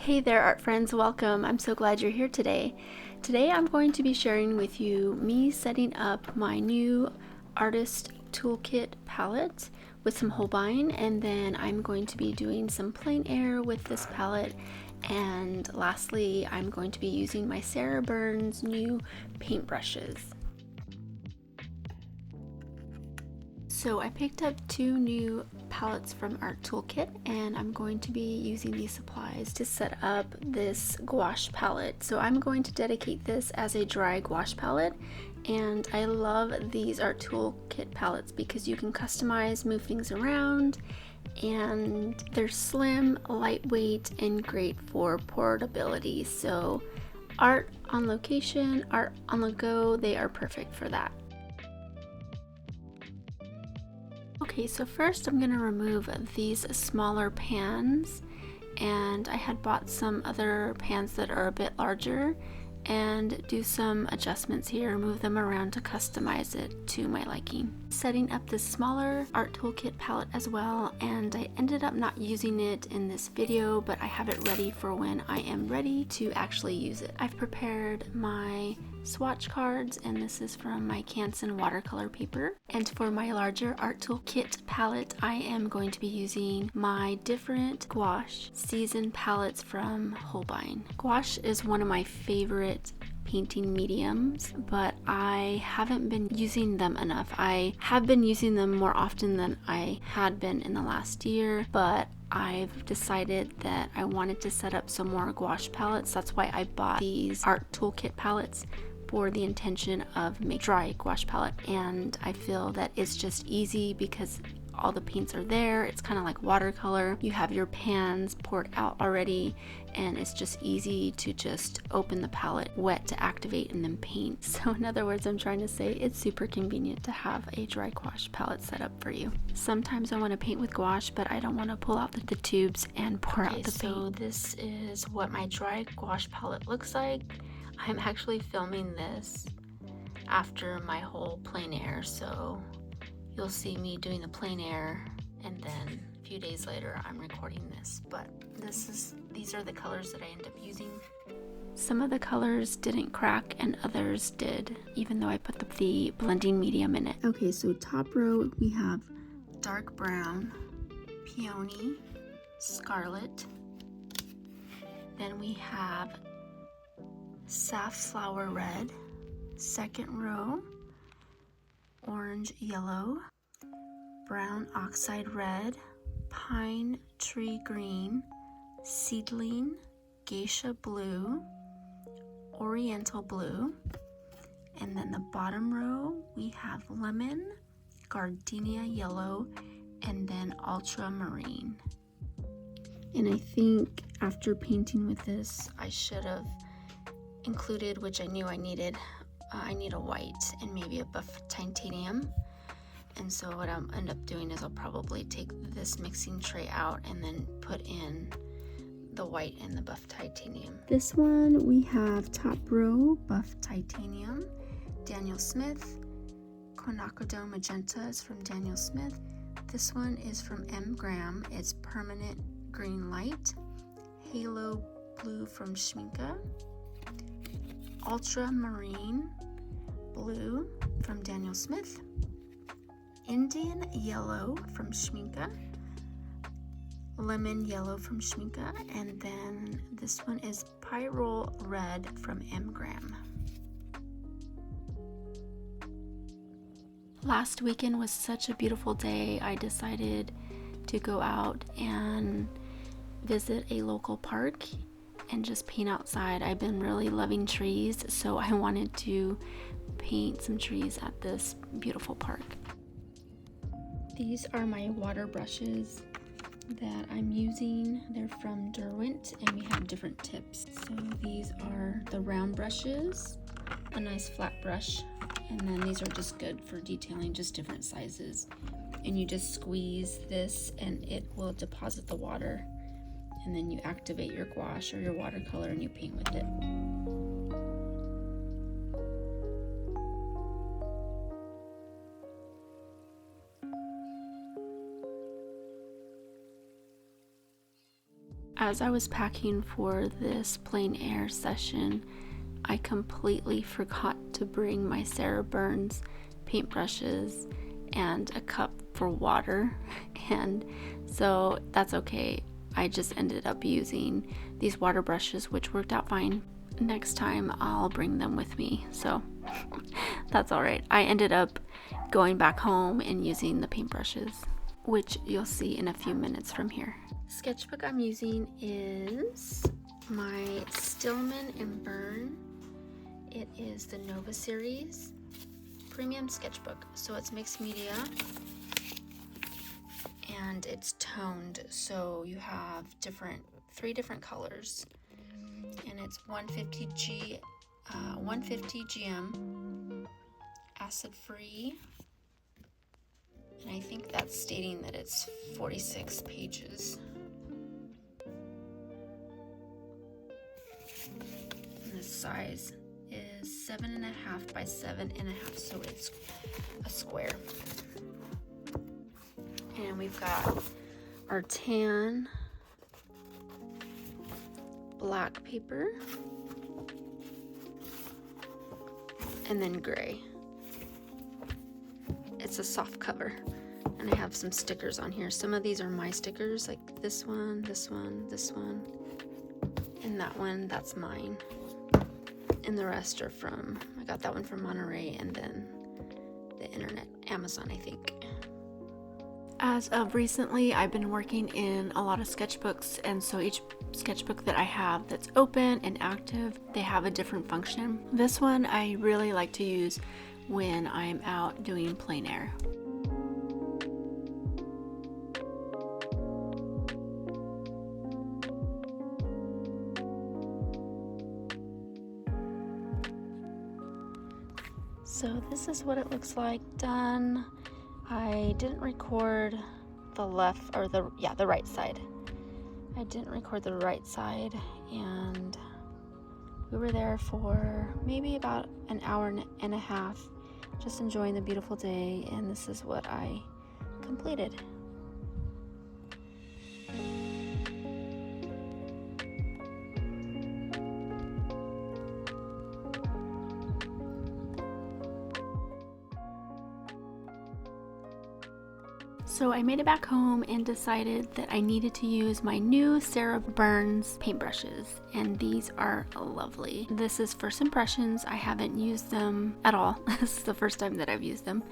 Hey there, art friends, welcome. I'm so glad you're here today. Today I'm going to be sharing with you me setting up my new artist toolkit palette with some Holbein, and then I'm going to be doing some plein air with this palette, and lastly I'm going to be using my Sarah Byrne's new paintbrushes. So I picked up two new palettes from Art Toolkit, and I'm going to be using these supplies to set up this gouache palette. So I'm going to dedicate this as a dry gouache palette, and I love these Art Toolkit palettes because you can customize, move things around, and they're slim, lightweight, and great for portability. So art on location, art on the go, they are perfect for that. Okay, so first I'm going to remove these smaller pans, and I had bought some other pans that are a bit larger, and do some adjustments here, move them around to customize it to my liking. Setting up this smaller Art Toolkit palette as well, and I ended up not using it in this video, but I have it ready for when I am ready to actually use it. I've prepared my swatch cards, and this is from my Canson watercolor paper. And for my larger Art Toolkit palette, I am going to be using my different gouache season palettes from Holbein. Gouache is one of my favorite painting mediums, but I haven't been using them enough. I have been using them more often than I had been in the last year, but I've decided that I wanted to set up some more gouache palettes. That's why I bought these Art Toolkit palettes, for the intention of make dry gouache palette. And I feel that it's just easy because all the paints are there. It's kind of like watercolor. You have your pans poured out already, and it's just easy to just open the palette wet to activate and then paint. So in other words, I'm trying to say it's super convenient to have a dry gouache palette set up for you. Sometimes I want to paint with gouache, but I don't want to pull out the tubes and pour out the paint. So this is what my dry gouache palette looks like. I'm actually filming this after my whole plein air, so you'll see me doing the plein air, and then a few days later I'm recording this. But these are the colors that I end up using. Some of the colors didn't crack and others did, even though I put the blending medium in it. Okay, so top row we have dark brown, peony, scarlet. Then we have safflower red. Second row, orange yellow, brown oxide red, pine tree green, seedling, geisha blue, oriental blue. And then the bottom row we have lemon, gardenia yellow, and then ultramarine. And I think after painting with this, I should have included, which I knew I needed, I need a white and maybe a buff titanium. And so what I'll end up doing is I'll probably take this mixing tray out and then put in the white and the buff titanium. This one we have top row buff titanium, Daniel Smith. Quinacridone magenta is from Daniel Smith. This one is from M. Graham. It's permanent green light. Halo blue from Schminke. Ultramarine blue from Daniel Smith, Indian yellow from Schminke, lemon yellow from Schminke, and then this one is pyrrole red from M. Graham. Last weekend was such a beautiful day. I decided to go out and visit a local park and just paint outside. I've been really loving trees, so I wanted to paint some trees at this beautiful park. These are my water brushes that I'm using. They're from Derwent, and we have different tips. So these are the round brushes, a nice flat brush, and then these are just good for detailing, just different sizes. And you just squeeze this and it will deposit the water, and then you activate your gouache or your watercolor and you paint with it. as I was packing for this plein air session, I completely forgot to bring my Sarah Birn's paintbrushes and a cup for water, and so that's okay. I just ended up using these water brushes, which worked out fine. Next time I'll bring them with me, so that's all right. I ended up going back home and using the paintbrushes, which you'll see in a few minutes from here. Sketchbook I'm using is my Stillman and Birn. It is the Nova series premium sketchbook, so it's mixed media and it's toned, so you have three different colors, and it's 150 GM, acid free, and I think that's stating that it's 46 pages. And the size is 7.5 by 7.5, so it's a square. And we've got our tan black paper, and then gray. It's a soft cover, and I have some stickers on here. Some of these are my stickers, like this one, this one, this one, and that one, that's mine. And the rest are from, I got that one from Monterey, and then the internet, Amazon, I think. As of recently, I've been working in a lot of sketchbooks, and so each sketchbook that I have that's open and active, they have a different function. This one I really like to use when I'm out doing plein air. So this is what it looks like done. I didn't record the left, or the right side. I didn't record the right side, and we were there for maybe about an hour and a half, just enjoying the beautiful day, and this is what I completed. So I made it back home and decided that I needed to use my new Sarah Birn's paintbrushes, and these are lovely. This is first impressions. I haven't used them at all. This is the first time that I've used them,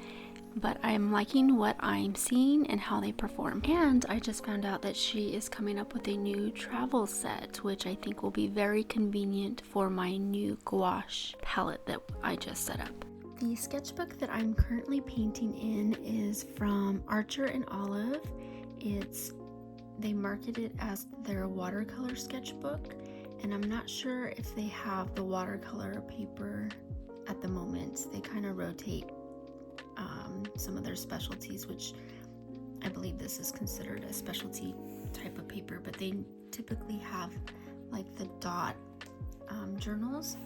but I'm liking what I'm seeing and how they perform. And I just found out that she is coming up with a new travel set, which I think will be very convenient for my new gouache palette that I just set up. The sketchbook that I'm currently painting in is from Archer and Olive. They market it as their watercolor sketchbook, and I'm not sure if they have the watercolor paper at the moment. They kind of rotate some of their specialties, which I believe this is considered a specialty type of paper, but they typically have like the dot journals.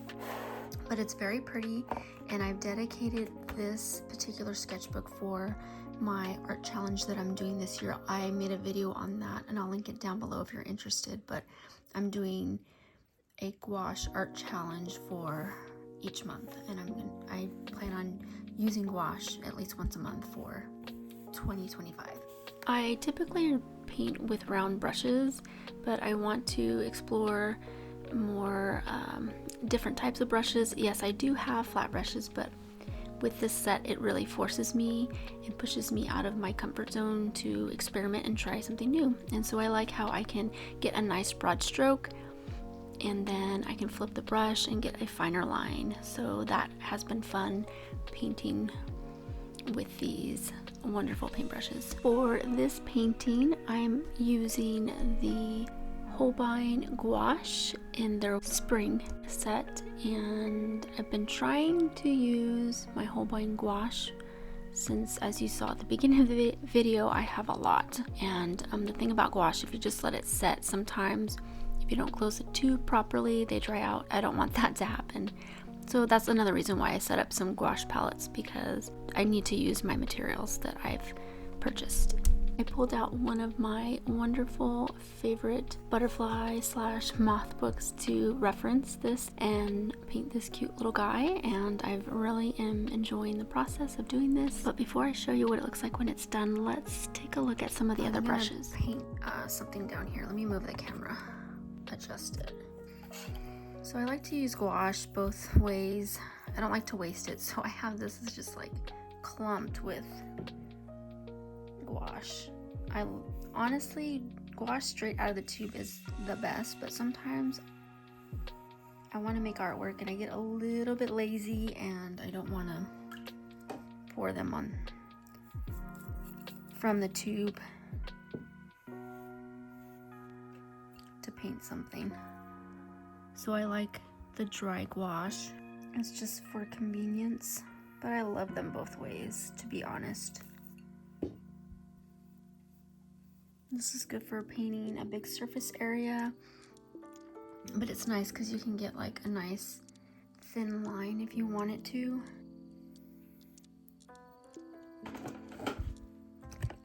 But it's very pretty, and I've dedicated this particular sketchbook for my art challenge that I'm doing this year. I made a video on that, and I'll link it down below if you're interested, but I'm doing a gouache art challenge for each month, and I plan on using gouache at least once a month for 2025. I typically paint with round brushes, but I want to explore more different types of brushes. Yes, I do have flat brushes, but with this set it really forces me and pushes me out of my comfort zone to experiment and try something new. And so I like how I can get a nice broad stroke, and then I can flip the brush and get a finer line. So that has been fun painting with these wonderful paintbrushes. For this painting, I'm using the Holbein Gouache in their spring set, and I've been trying to use my Holbein Gouache since, as you saw at the beginning of the video, I have a lot. And the thing about gouache, if you just let it set, sometimes if you don't close it too properly, they dry out. I don't want that to happen. So that's another reason why I set up some gouache palettes, because I need to use my materials that I've purchased. I pulled out one of my wonderful favorite butterfly / moth books to reference this and paint this cute little guy, and I really am enjoying the process of doing this. But before I show you what it looks like when it's done, let's take a look at some of the other brushes. Paint something down here. Let me move the camera, adjust it. So I like to use gouache both ways. I don't like to waste it, so I have this is just like clumped with gouache. I honestly, gouache straight out of the tube is the best, but sometimes I want to make artwork and I get a little bit lazy and I don't want to pour them on from the tube to paint something. So I like the dry gouache. It's just for convenience, but I love them both ways, to be honest. This is good for painting a big surface area, but it's nice because you can get like a nice thin line if you want it to.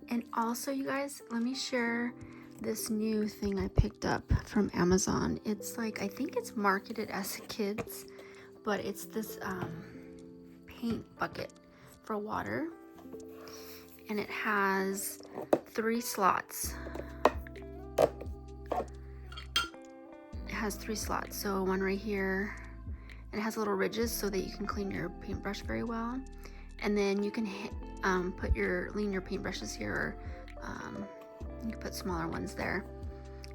And also, you guys, let me share this new thing I picked up from Amazon. It's like, I think it's marketed as kids, but it's this paint bucket for water, and it has 3 slots. It has 3 slots, so one right here, and it has little ridges so that you can clean your paintbrush very well. And then you can lean your paintbrushes here, or you can put smaller ones there,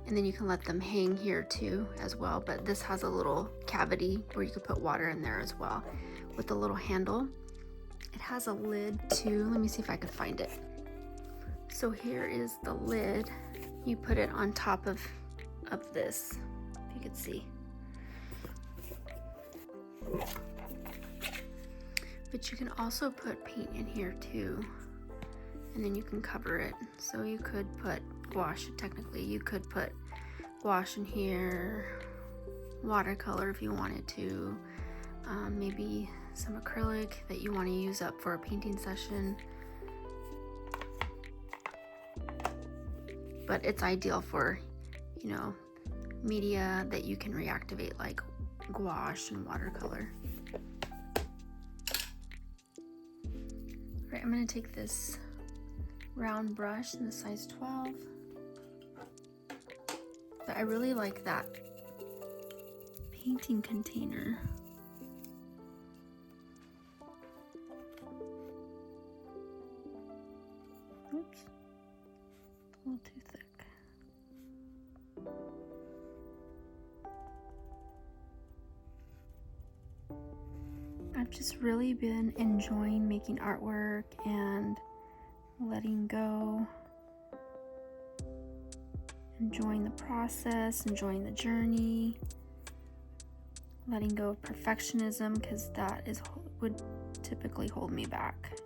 and then you can let them hang here too as well. But this has a little cavity where you could put water in there as well with a little handle. It has a lid too. Let me see if I can find it. So here is the lid. You put it on top of this, if you could see. But you can also put paint in here too, and then you can cover it. So you could put gouache, technically you could put gouache in here, watercolor if you wanted to, maybe some acrylic that you want to use up for a painting session. But it's ideal for, you know, media that you can reactivate like gouache and watercolor. Alright, I'm going to take this round brush in the size 12. But I really like that painting container. Oops, a little too thick. I've just really been enjoying making artwork and letting go, enjoying the process, enjoying the journey, letting go of perfectionism, because that would typically hold me back.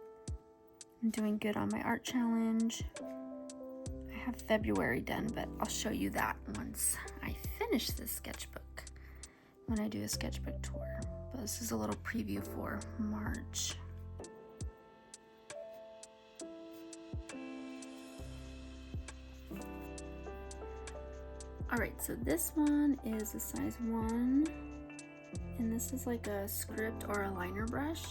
I'm doing good on my art challenge. I have February done, but I'll show you that once I finish this sketchbook, when I do a sketchbook tour. But this is a little preview for March. Alright, so this one is a size 1, and this is like a script or a liner brush.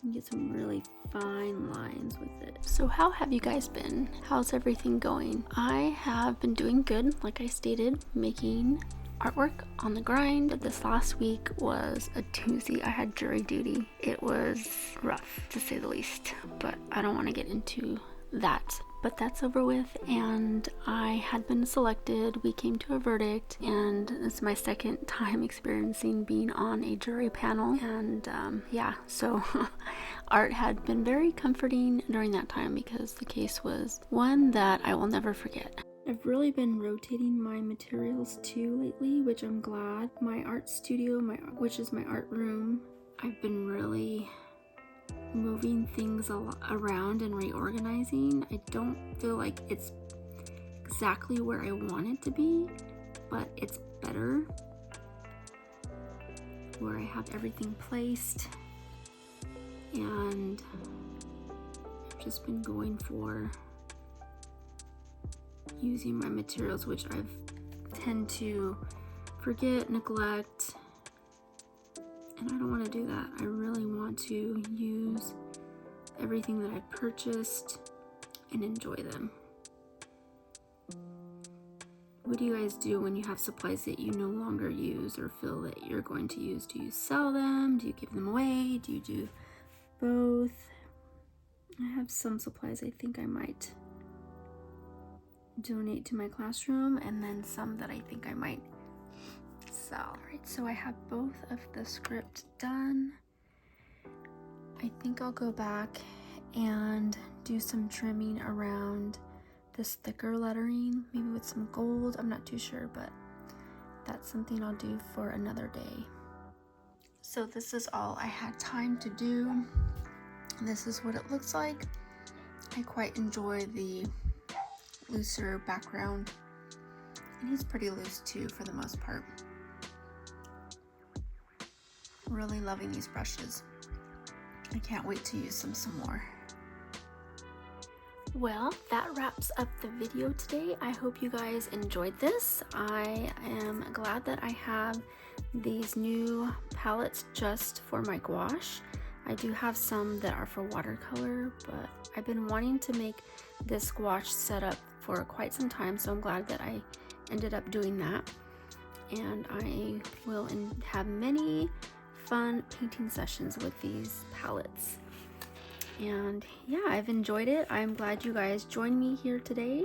You get some really fine lines with it. So how have you guys been? How's everything going? I have been doing good, like I stated, making artwork on the grind. But this last week was a doozy. I had jury duty. It was rough, to say the least, but I don't want to get into that. But that's over with, and I had been selected. We came to a verdict, and it's my second time experiencing being on a jury panel. And yeah, so art had been very comforting during that time because the case was one that I will never forget. I've really been rotating my materials too lately, which I'm glad. My art studio, which is my art room, I've been really moving things around and reorganizing. I don't feel like it's exactly where I want it to be, but it's better where I have everything placed, and I've just been going for using my materials, which I tend to forget, neglect, and I don't want to do that. I really want to use everything that I purchased and enjoy them. What do you guys do when you have supplies that you no longer use or feel that you're going to use? Do you sell them? Do you give them away? Do you do both? I have some supplies I think I might donate to my classroom, and then some that I think I might sell. Alright, so I have both of the script done. I think I'll go back and do some trimming around this thicker lettering, maybe with some gold. I'm not too sure, but that's something I'll do for another day. So this is all I had time to do. This is what it looks like. I quite enjoy the looser background, and he's pretty loose too for the most part. Really loving these brushes. I can't wait to use them some more. Well, that wraps up the video today. I hope you guys enjoyed this. I am glad that I have these new palettes just for my gouache. I do have some that are for watercolor, but I've been wanting to make this gouache setup for quite some time, so I'm glad that I ended up doing that. And I will have many fun painting sessions with these palettes. And yeah, I've enjoyed it. I'm glad you guys joined me here today,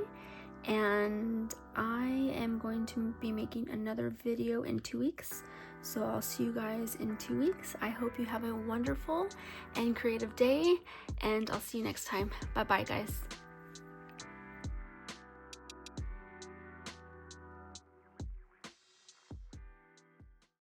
and I am going to be making another video in 2 weeks, so I'll see you guys in 2 weeks. I hope you have a wonderful and creative day, and I'll see you next time. Bye bye, guys.